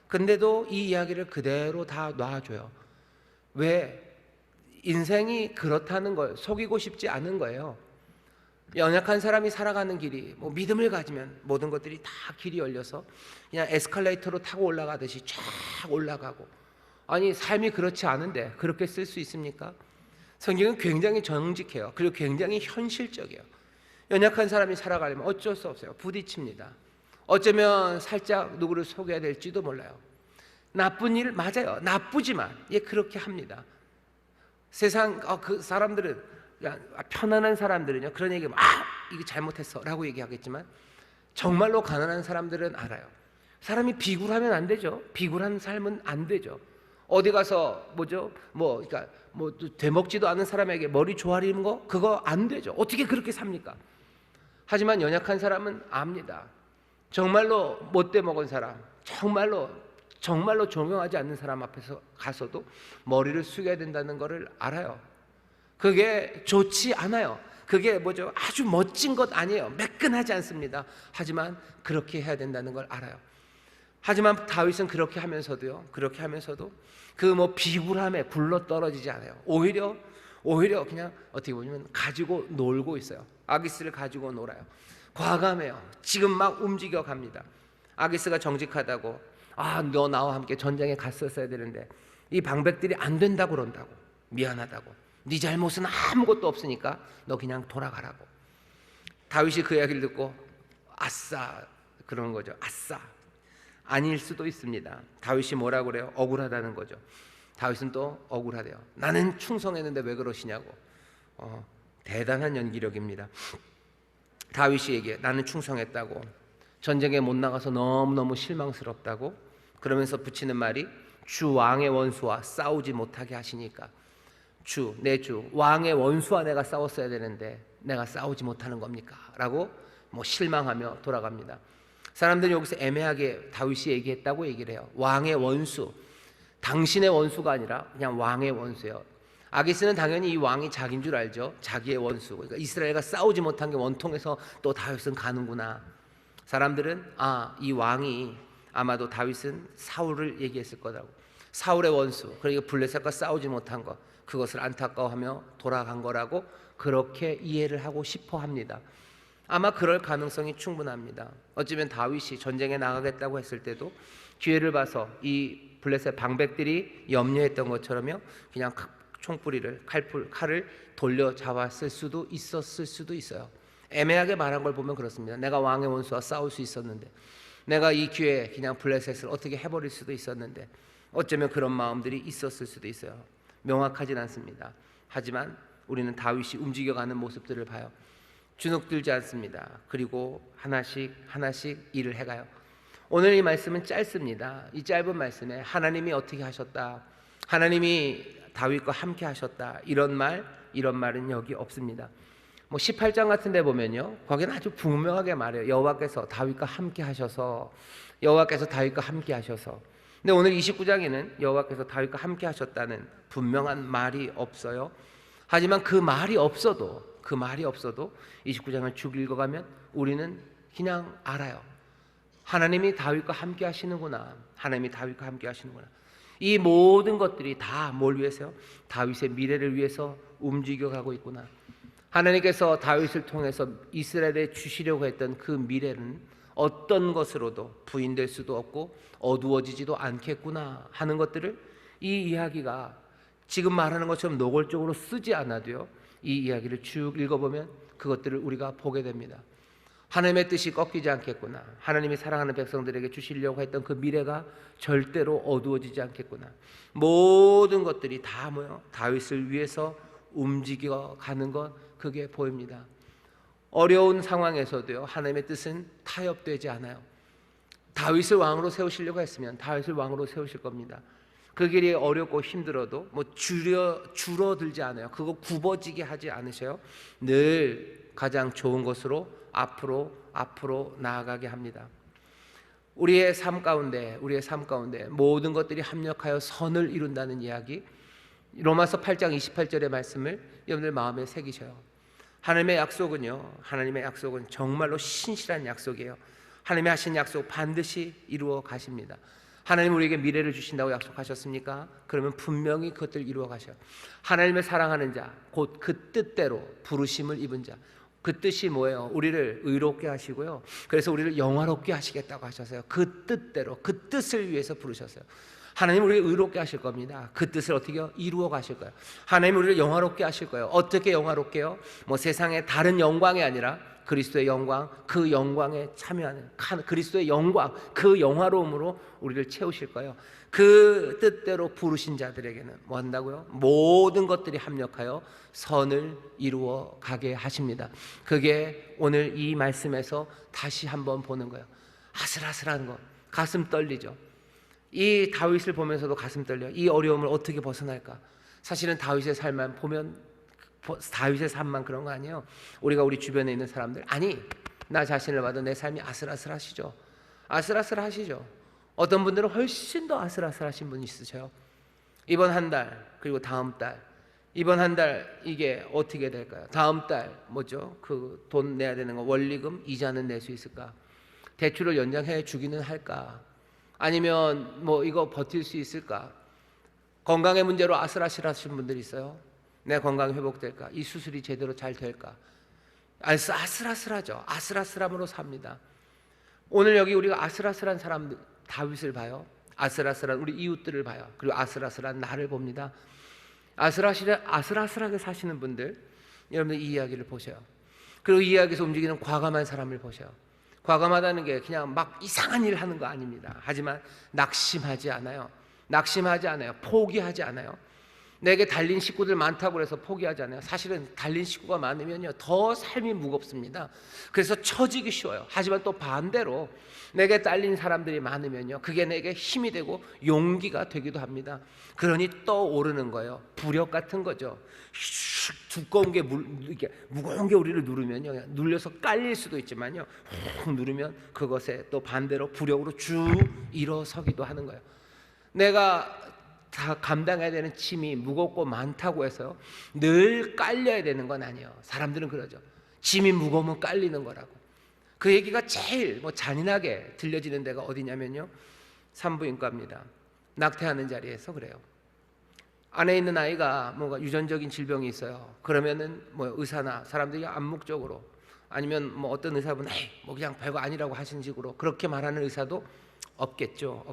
S1: 근데도 이 이야기를 그대로 다 놔줘요. 왜? 인생이 그렇다는 거예요. 속이고 싶지 않은 거예요. 연약한 사람이 살아가는 길이 뭐 믿음을 가지면 모든 것들이 다 길이 열려서 그냥 에스컬레이터로 타고 올라가듯이 쫙 올라가고. 아니 삶이 그렇지 않은데 그렇게 쓸 수 있습니까? 성경은 굉장히 정직해요. 그리고 굉장히 현실적이에요. 연약한 사람이 살아가려면 어쩔 수 없어요. 부딪힙니다. 어쩌면 살짝 누구를 속여야 될지도 몰라요. 나쁜 일 맞아요. 나쁘지만 그렇게 합니다. 세상 그 사람들은 그냥 편안한 사람들은요 그런 얘기하면 이거 잘못했어 라고 얘기하겠지만 정말로 가난한 사람들은 알아요. 사람이 비굴하면 안 되죠. 비굴한 삶은 안 되죠. 어디 가서 그러니까 되먹지도 않은 사람에게 머리 조아리는 거 그거 안 되죠. 어떻게 그렇게 삽니까? 하지만 연약한 사람은 압니다. 정말로 못돼 먹은 사람, 정말로 존경하지 않는 사람 앞에서 가서도 머리를 숙여야 된다는 것을 알아요. 그게 좋지 않아요. 그게 아주 멋진 것 아니에요. 매끈하지 않습니다. 하지만 그렇게 해야 된다는 걸 알아요. 하지만 다윗은 그렇게 하면서도 그 비굴함에 굴러 떨어지지 않아요. 오히려 그냥 어떻게 보면 가지고 놀고 있어요. 아기스를 가지고 놀아요. 과감해요. 지금 막 움직여 갑니다. 아기스가 정직하다고 너 나와 함께 전쟁에 갔었어야 되는데 이 방백들이 안 된다고 그런다고, 미안하다고, 네 잘못은 아무것도 없으니까 너 그냥 돌아가라고. 다윗이 그 이야기를 듣고 아싸 그러는 거죠. 아싸. 아닐 수도 있습니다. 다윗이 뭐라고 그래요? 억울하다는 거죠. 다윗은 또 억울하대요. 나는 충성했는데 왜 그러시냐고. 대단한 연기력입니다. 다윗이 얘기해. 나는 충성했다고, 전쟁에 못 나가서 너무너무 실망스럽다고, 그러면서 붙이는 말이 주 왕의 원수와 싸우지 못하게 하시니까, 내 주 왕의 원수와 내가 싸웠어야 되는데 내가 싸우지 못하는 겁니까? 라고 실망하며 돌아갑니다. 사람들이 여기서 애매하게 다윗이 얘기했다고 얘기를 해요. 왕의 원수, 당신의 원수가 아니라 그냥 왕의 원수예요. 아기스는 당연히 이 왕이 자기인 줄 알죠. 자기의 원수. 그러니까 이스라엘과 싸우지 못한 게 원통해서 또 다윗은 가는구나. 사람들은 이 왕이 아마도 다윗은 사울을 얘기했을 거라고. 사울의 원수, 그러니까 블레셋과 싸우지 못한 것, 그것을 안타까워하며 돌아간 거라고 그렇게 이해를 하고 싶어 합니다. 아마 그럴 가능성이 충분합니다. 어쩌면 다윗이 전쟁에 나가겠다고 했을 때도 기회를 봐서 이 블레셋 방백들이 염려했던 것처럼요, 그냥 총뿌리를 칼을 돌려 잡았을 수도 있어요. 애매하게 말한 걸 보면 그렇습니다. 내가 왕의 원수와 싸울 수 있었는데, 내가 이 기회에 그냥 블레셋을 어떻게 해버릴 수도 있었는데, 어쩌면 그런 마음들이 있었을 수도 있어요. 명확하진 않습니다. 하지만 우리는 다윗이 움직여가는 모습들을 봐요. 주눅들지 않습니다. 그리고 하나씩 일을 해가요. 오늘 이 말씀은 짧습니다. 이 짧은 말씀에 하나님이 어떻게 하셨다, 하나님이 다윗과 함께 하셨다, 이런 말은 여기 없습니다. 18장 같은 데 보면요, 거기는 아주 분명하게 말해요. 여호와께서 다윗과 함께 하셔서, 여호와께서 다윗과 함께 하셔서. 근데 오늘 29장에는 여호와께서 다윗과 함께 하셨다는 분명한 말이 없어요. 하지만 그 말이 없어도 29장을 쭉 읽어가면 우리는 그냥 알아요. 하나님이 다윗과 함께 하시는구나. 하나님이 다윗과 함께 하시는구나. 이 모든 것들이 다 뭘 위해서요? 다윗의 미래를 위해서 움직여가고 있구나. 하나님께서 다윗을 통해서 이스라엘에 주시려고 했던 그 미래는 어떤 것으로도 부인될 수도 없고 어두워지지도 않겠구나 하는 것들을, 이 이야기가 지금 말하는 것처럼 노골적으로 쓰지 않아도요, 이 이야기를 쭉 읽어보면 그것들을 우리가 보게 됩니다. 하나님의 뜻이 꺾이지 않겠구나. 하나님이 사랑하는 백성들에게 주시려고 했던 그 미래가 절대로 어두워지지 않겠구나. 모든 것들이 다 다윗을 위해서 움직여가는 것, 그게 보입니다. 어려운 상황에서도요, 하나님의 뜻은 타협되지 않아요. 다윗을 왕으로 세우시려고 했으면 다윗을 왕으로 세우실 겁니다. 그 길이 어렵고 힘들어도 줄어들지 않아요. 그거 굽어지게 하지 않으셔요. 늘 가장 좋은 것으로 앞으로 나아가게 합니다. 우리의 삶 가운데 모든 것들이 합력하여 선을 이룬다는 이야기, 로마서 8장 28절의 말씀을 여러분들 마음에 새기셔요. 하나님의 약속은 정말로 신실한 약속이에요. 하나님이 하신 약속 반드시 이루어 가십니다. 하나님 우리에게 미래를 주신다고 약속하셨습니까? 그러면 분명히 그것들 이루어 가셔요. 하나님을 사랑하는 자, 곧 그 뜻대로 부르심을 입은 자, 그 뜻이 뭐예요? 우리를 의롭게 하시고요, 그래서 우리를 영화롭게 하시겠다고 하셨어요. 그 뜻대로, 그 뜻을 위해서 부르셨어요. 하나님 우리를 의롭게 하실 겁니다. 그 뜻을 어떻게 이루어 가실 거예요. 하나님 우리를 영화롭게 하실 거예요. 어떻게 영화롭게요? 세상의 다른 영광이 아니라 그리스도의 영광, 그 영광에 참여하는 그리스도의 영광, 그 영화로움으로 우리를 채우실 거예요. 그 뜻대로 부르신 자들에게는 뭐 한다고요? 모든 것들이 합력하여 선을 이루어 가게 하십니다. 그게 오늘 이 말씀에서 다시 한번 보는 거예요. 아슬아슬한 거, 가슴 떨리죠. 이 다윗을 보면서도 가슴 떨려요. 이 어려움을 어떻게 벗어날까? 사실은 다윗의 삶만 보면, 다윗의 삶만 그런 거 아니에요. 우리가 우리 주변에 있는 사람들, 아니 나 자신을 봐도 내 삶이 아슬아슬하시죠. 아슬아슬하시죠. 어떤 분들은 훨씬 더 아슬아슬하신 분이 있으세요. 이번 한 달, 그리고 다음 달, 이번 한 달 이게 어떻게 될까요? 다음 달 뭐죠? 그 돈 내야 되는 거, 원리금 이자는 낼 수 있을까? 대출을 연장해 주기는 할까? 아니면 뭐 이거 버틸 수 있을까? 건강의 문제로 아슬아슬하신 분들이 있어요. 내 건강 회복될까? 이 수술이 제대로 잘 될까? 아슬아슬하죠. 아슬아슬함으로 삽니다. 오늘 여기 우리가 아슬아슬한 사람들, 다윗을 봐요. 아슬아슬한 우리 이웃들을 봐요. 그리고 아슬아슬한 나를 봅니다. 아슬아슬하게 사시는 분들, 여러분들 이 이야기를 보세요. 그리고 이 이야기에서 움직이는 과감한 사람을 보세요. 과감하다는 게 그냥 막 이상한 일 하는 거 아닙니다. 하지만 낙심하지 않아요. 낙심하지 않아요. 포기하지 않아요. 내게 달린 식구들 많다고 해서 포기하지 않아요. 사실은 달린 식구가 많으면요 더 삶이 무겁습니다. 그래서 처지기 쉬워요. 하지만 또 반대로 내게 딸린 사람들이 많으면요 그게 내게 힘이 되고 용기가 되기도 합니다. 그러니 떠오르는 거예요. 부력 같은 거죠. 두꺼운 게 이렇게 무거운 게 우리를 누르면요 눌려서 깔릴 수도 있지만요 훅 누르면 그것에 또 반대로 부력으로 쭉 일어서기도 하는 거예요. 내가 다 감당해야 되는 짐이 무겁고 많다고 해서요 늘 깔려야 되는 건 아니에요. 사람들은 그러죠. 짐이 무거우면 깔리는 거라고. 그 얘기가 제일 잔인하게 들려지는 데가 어디냐면요 산부인과입니다. 낙태하는 자리에서 그래요. 안에 있는 아이가 뭔가 유전적인 질병이 있어요. 그러면은 의사나 사람들이 암묵적으로, 아니면 어떤 의사분 에이 그냥 별거 아니라고 하신 식으로 그렇게 말하는 의사도 없겠죠.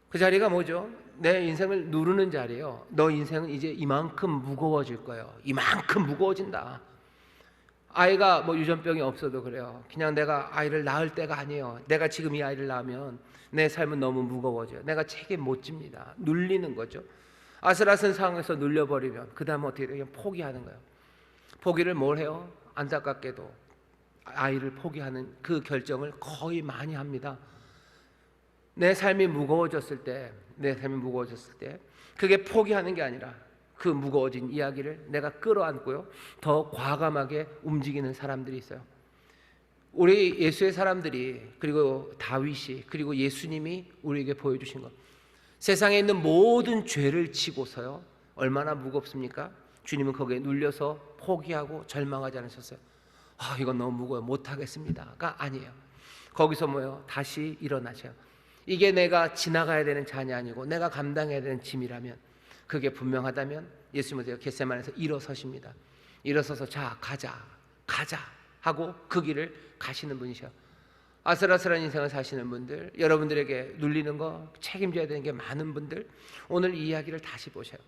S1: 그 자리가 뭐죠? 내 인생을 누르는 자리예요. 너 인생은 이제 이만큼 무거워질 거예요. 이만큼 무거워진다. 아이가 유전병이 없어도 그래요. 그냥 내가 아이를 낳을 때가 아니에요. 내가 지금 이 아이를 낳으면 내 삶은 너무 무거워져요. 내가 책임 못 집니다. 눌리는 거죠. 아슬아슬한 상황에서 눌려버리면 그 다음에 어떻게 돼요? 그냥 포기하는 거예요. 포기를 뭘 해요? 안타깝게도 아이를 포기하는 그 결정을 거의 많이 합니다. 내 삶이 무거워졌을 때 그게 포기하는 게 아니라 그 무거워진 이야기를 내가 끌어안고요 더 과감하게 움직이는 사람들이 있어요. 우리 예수의 사람들이, 그리고 다윗이, 그리고 예수님이 우리에게 보여주신 것, 세상에 있는 모든 죄를 지고서요 얼마나 무겁습니까? 주님은 거기에 눌려서 포기하고 절망하지 않으셨어요. 이건 너무 무거워요, 못하겠습니다가 아니에요. 거기서 다시 일어나셔요. 이게 내가 지나가야 되는 잔이 아니고 내가 감당해야 되는 짐이라면, 그게 분명하다면 예수님은 겟세마네에서 일어서십니다. 일어서서 자 가자 하고 그 길을 가시는 분이셔. 아슬아슬한 인생을 사시는 분들, 여러분들에게 눌리는 거, 책임져야 되는 게 많은 분들, 오늘 이 이야기를 다시 보셔요.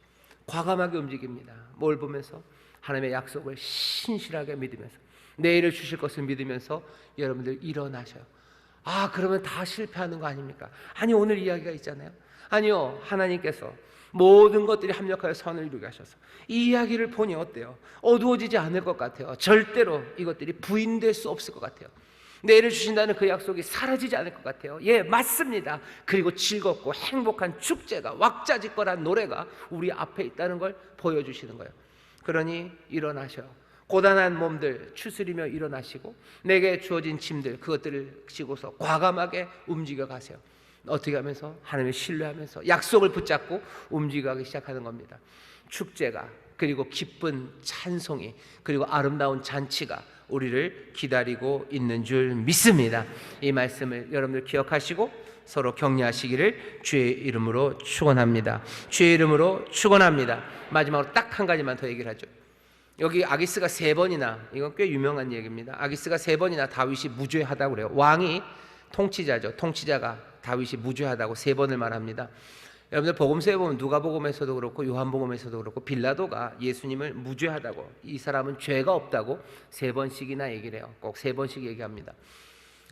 S1: 과감하게 움직입니다. 뭘 보면서? 하나님의 약속을 신실하게 믿으면서, 내일을 주실 것을 믿으면서 여러분들 일어나셔요. 그러면 다 실패하는 거 아닙니까? 아니, 오늘 이야기가 있잖아요. 아니요, 하나님께서 모든 것들이 합력하여 선을 이루게 하셔서 이 이야기를 보니 어때요? 어두워지지 않을 것 같아요. 절대로 이것들이 부인될 수 없을 것 같아요. 내일을 주신다는 그 약속이 사라지지 않을 것 같아요. 예, 맞습니다. 그리고 즐겁고 행복한 축제가, 왁자지껄한 노래가 우리 앞에 있다는 걸 보여주시는 거예요. 그러니 일어나셔요. 고단한 몸들 추스리며 일어나시고, 내게 주어진 짐들, 그것들을 지고서 과감하게 움직여 가세요. 어떻게 하면서? 하나님을 신뢰하면서 약속을 붙잡고 움직여가기 시작하는 겁니다. 축제가, 그리고 기쁜 찬송이, 그리고 아름다운 잔치가 우리를 기다리고 있는 줄 믿습니다. 이 말씀을 여러분들 기억하시고 서로 격려하시기를 주의 이름으로 축원합니다. 주의 이름으로 축원합니다. 마지막으로 딱 한 가지만 더 얘기를 하죠. 여기 아기스가 3번이나, 이건 꽤 유명한 얘기입니다. 아기스가 3번이나 다윗이 무죄하다고 그래요. 왕이 통치자죠. 통치자가 다윗이 무죄하다고 3번을 말합니다. 여러분들 복음서에 보면 누가복음에서도 그렇고 요한복음에서도 그렇고 빌라도가 예수님을 무죄하다고, 이 사람은 죄가 없다고 3번씩이나 얘기를 해요. 꼭 3번씩 얘기합니다.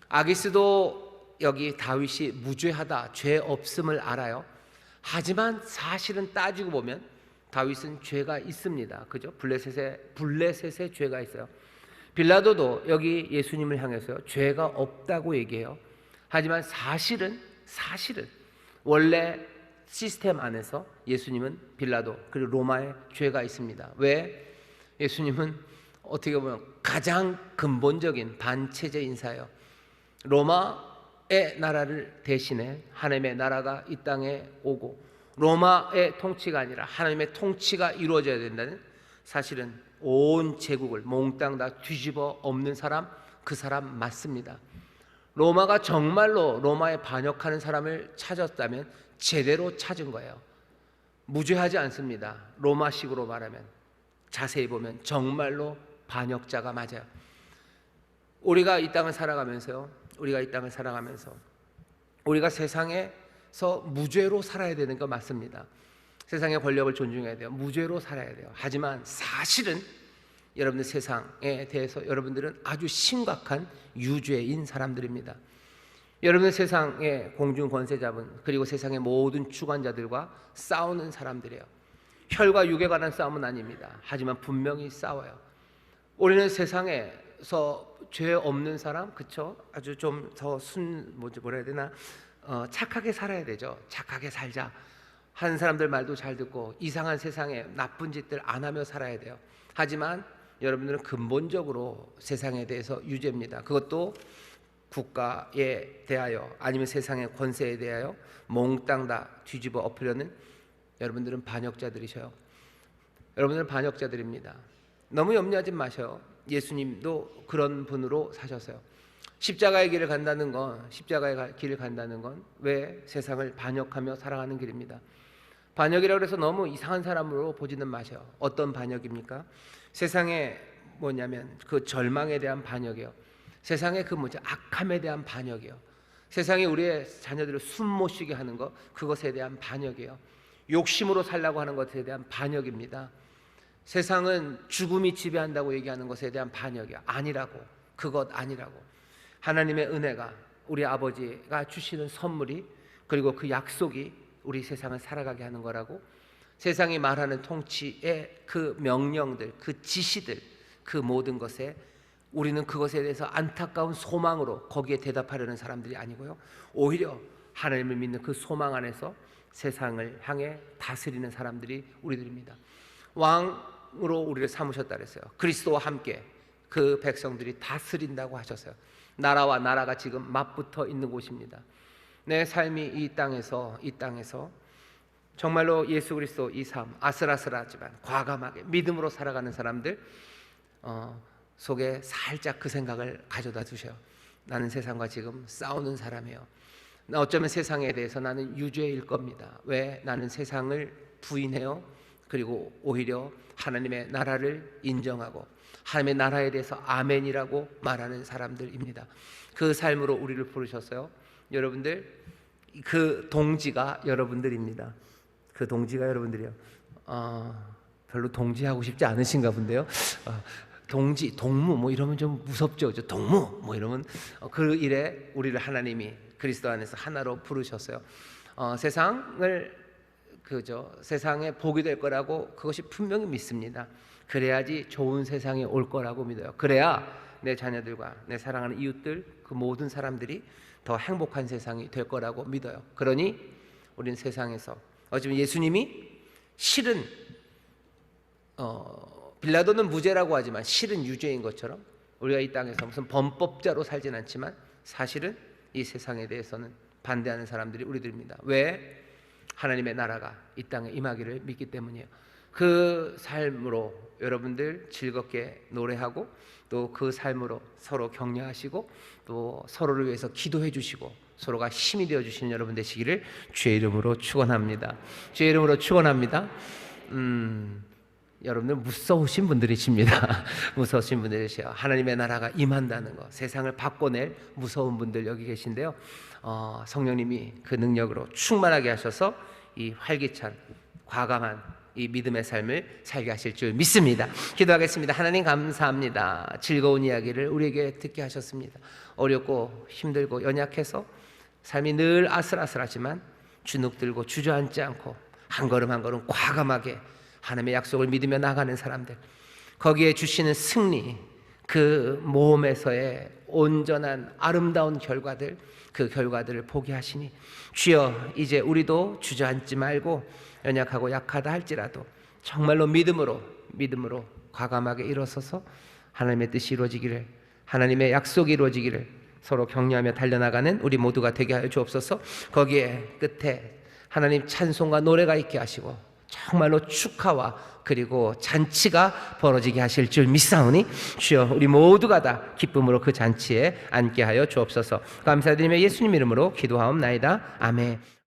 S1: 아기스도 여기 다윗이 무죄하다, 죄 없음을 알아요. 하지만 사실은 따지고 보면 다윗은 죄가 있습니다. 그죠? 블레셋에 죄가 있어요. 빌라도도 여기 예수님을 향해서요, 죄가 없다고 얘기해요. 하지만 사실은 원래 시스템 안에서 예수님은 빌라도 그리고 로마에 죄가 있습니다. 왜? 예수님은 어떻게 보면 가장 근본적인 반체제 인사예요. 로마의 나라를 대신해 하나님의 나라가 이 땅에 오고 로마의 통치가 아니라 하나님의 통치가 이루어져야 된다는, 사실은 온 제국을 몽땅 다 뒤집어 엎는 사람, 그 사람 맞습니다. 로마가 정말로 로마에 반역하는 사람을 찾았다면 제대로 찾은 거예요. 무죄하지 않습니다. 로마식으로 말하면, 자세히 보면 정말로 반역자가 맞아요. 우리가 이 땅을 살아가면서 우리가 세상에서 무죄로 살아야 되는 거 맞습니다. 세상의 권력을 존중해야 돼요. 무죄로 살아야 돼요. 하지만 사실은 여러분들 세상에 대해서 여러분들은 아주 심각한 유죄인 사람들입니다. 여러분들 세상의 공중 권세자분 그리고 세상의 모든 주관자들과 싸우는 사람들이에요. 혈과 육에 관한 싸움은 아닙니다. 하지만 분명히 싸워요. 우리는 세상에서 죄 없는 사람, 그쵸? 아주 좀 더 뭐라 해야 되나? 착하게 살아야 되죠. 착하게 살자. 하는 사람들 말도 잘 듣고 이상한 세상에 나쁜 짓들 안 하며 살아야 돼요. 하지만 여러분들은 근본적으로 세상에 대해서 유죄입니다. 그것도 국가에 대하여 아니면 세상의 권세에 대하여 몽땅 다 뒤집어 엎으려는 여러분들은 반역자들이셔요. 여러분들은 반역자들입니다. 너무 염려하지 마셔요. 예수님도 그런 분으로 사셨어요. 십자가의 길을 간다는 건 왜 세상을 반역하며 살아가는 길입니다. 반역이라고 해서 너무 이상한 사람으로 보지는 마셔요. 어떤 반역입니까? 세상에 뭐냐면 그 절망에 대한 반역이요. 세상의 그 악함에 대한 반역이요. 세상이 우리의 자녀들을 숨 못 쉬게 하는 것, 그것에 대한 반역이에요. 욕심으로 살라고 하는 것에 대한 반역입니다. 세상은 죽음이 지배한다고 얘기하는 것에 대한 반역이야. 아니라고. 그것 아니라고. 하나님의 은혜가, 우리 아버지가 주시는 선물이, 그리고 그 약속이 우리 세상을 살아가게 하는 거라고. 세상이 말하는 통치의 그 명령들, 그 지시들, 그 모든 것에 우리는 그것에 대해서 안타까운 소망으로 거기에 대답하려는 사람들이 아니고요, 오히려 하나님을 믿는 그 소망 안에서 세상을 향해 다스리는 사람들이 우리들입니다. 왕으로 우리를 삼으셨다 그랬어요. 그리스도와 함께 그 백성들이 다스린다고 하셨어요. 나라와 나라가 지금 맞붙어 있는 곳입니다. 내 삶이 이 땅에서 정말로 예수 그리스도 이 삶, 아슬아슬하지만 과감하게 믿음으로 살아가는 사람들 속에 살짝 그 생각을 가져다 주셔요. 나는 세상과 지금 싸우는 사람이에요. 어쩌면 세상에 대해서 나는 유죄일 겁니다. 왜? 나는 세상을 부인해요. 그리고 오히려 하나님의 나라를 인정하고 하나님의 나라에 대해서 아멘이라고 말하는 사람들입니다. 그 삶으로 우리를 부르셨어요. 여러분들, 그 동지가 여러분들입니다. 그 동지가 여러분들이요. 별로 동지하고 싶지 않으신가 본데요. 동지, 동무 뭐 이러면 좀 무섭죠. 동무 뭐 이러면 그 일에 우리를 하나님이 그리스도 안에서 하나로 부르셨어요. 세상에 복이 될 거라고 그것이 분명히 믿습니다. 그래야지 좋은 세상이 올 거라고 믿어요. 그래야 내 자녀들과 내 사랑하는 이웃들, 그 모든 사람들이 더 행복한 세상이 될 거라고 믿어요. 그러니 우리는 세상에서 어쩌면 예수님이 실은 빌라도는 무죄라고 하지만 실은 유죄인 것처럼 우리가 이 땅에서 무슨 범법자로 살진 않지만 사실은 이 세상에 대해서는 반대하는 사람들이 우리들입니다. 왜? 하나님의 나라가 이 땅에 임하기를 믿기 때문이에요. 그 삶으로 여러분들 즐겁게 노래하고 또 그 삶으로 서로 격려하시고 또 서로를 위해서 기도해 주시고 서로가 힘이 되어 주시는 여러분 되시기를 주의 이름으로 축원합니다. 주의 이름으로 축원합니다. 여러분들 무서우신 분들이십니다. 무서우신 분들이시요. 하나님의 나라가 임한다는 것, 세상을 바꿔낼 무서운 분들 여기 계신데요. 성령님이 그 능력으로 충만하게 하셔서 이 활기찬 과감한 이 믿음의 삶을 살게 하실 줄 믿습니다. 기도하겠습니다. 하나님 감사합니다. 즐거운 이야기를 우리에게 듣게 하셨습니다. 어렵고 힘들고 연약해서 삶이 늘 아슬아슬하지만 주눅들고 주저앉지 않고 한 걸음 한 걸음 과감하게 하나님의 약속을 믿으며 나가는 사람들, 거기에 주시는 승리, 그 모험에서의 온전한 아름다운 결과들, 그 결과들을 보게 하시니 주여, 이제 우리도 주저앉지 말고 연약하고 약하다 할지라도 정말로 믿음으로 과감하게 일어서서 하나님의 뜻이 이루어지기를, 하나님의 약속이 이루어지기를 서로 격려하며 달려나가는 우리 모두가 되게 하여 주옵소서. 거기에 끝에 하나님 찬송과 노래가 있게 하시고 정말로 축하와 그리고 잔치가 벌어지게 하실 줄 믿사오니 주여, 우리 모두가 다 기쁨으로 그 잔치에 앉게 하여 주옵소서. 감사드리며 예수님 이름으로 기도하옵나이다. 아멘.